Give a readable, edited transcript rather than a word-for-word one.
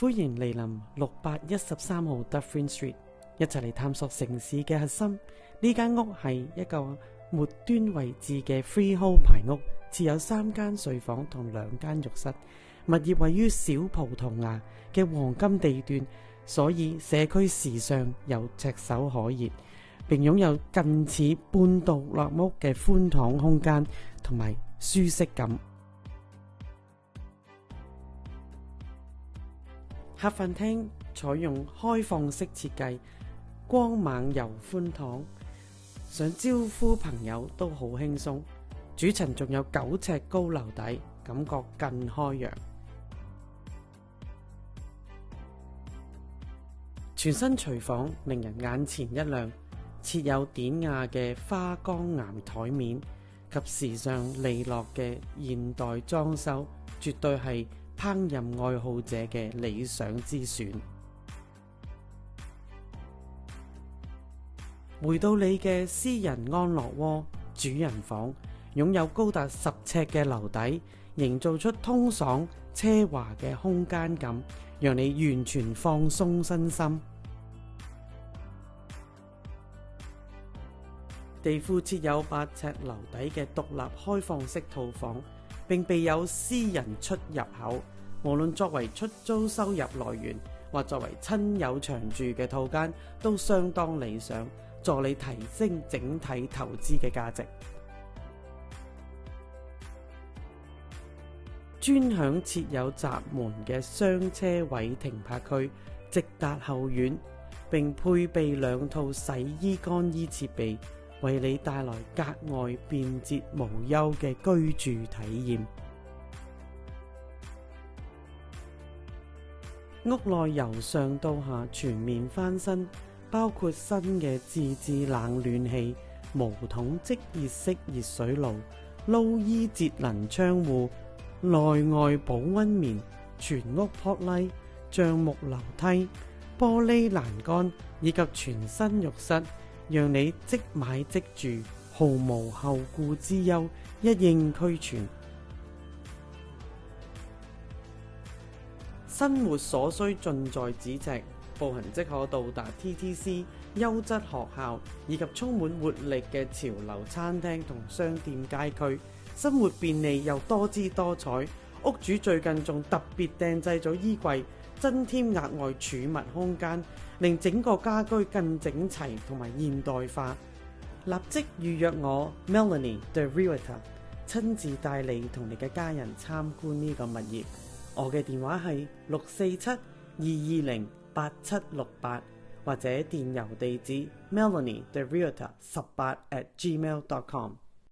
歡迎嚟臨6813號 Dufferin Street， 一齊嚟探索城市嘅核心。呢間屋係一個末端位置嘅 freehold 排屋，設有3間睡房同2間浴室。物業位於小葡萄牙嘅黃金地段，所以社區時尚又炙手可熱，並擁有近似半獨立屋嘅寬敞空間同埋舒適感。客飯廳採用開放式設計，光猛又寬敞，想招呼朋友都好輕鬆。主層仲有9尺高樓底，感覺更開揚。全新廚房令人眼前一亮，設有典雅嘅花崗岩台面及時尚利落嘅現代裝修，絕對係烹飪愛好者嘅理想之選。回到你嘅私人安樂窩，主人房擁有高達10尺嘅樓底，營造出通爽奢華嘅空間感，讓你完全放鬆身心。地庫設有8尺樓底嘅獨立開放式套房，並備有私人出入口。無論作為出租收入來源，或作為親友長住嘅套間，都相當理想，助你提升整體投資嘅價值。專享設有閘門嘅雙車位停泊區，直達後院，並配備2套洗衣乾衣設備，為你帶來格外便捷無憂嘅居住體驗。屋內由上到下全面翻新，包括新嘅自製冷暖氣、無筒即熱式熱水爐、撈衣節能窗戶、內外保溫棉、全屋撲拉、橡木樓梯、玻璃欄杆以及全新浴室，讓你即買即住，毫無後顧之憂，一應俱全。生活所需盡在咫尺，步行即可到達 TTC 優質學校以及充滿活力嘅潮流餐廳同商店街區，生活便利又多姿多彩。屋主最近仲特別訂製咗衣櫃，增添額外儲物空間，令整個家居更整齊同埋現代化。立即預約我 Melanie the Realtor， 親自帶你同你嘅家人參觀呢個物業。我嘅電話係647-220-8768，或者電郵地址 melanie the realtor18@gmail.com。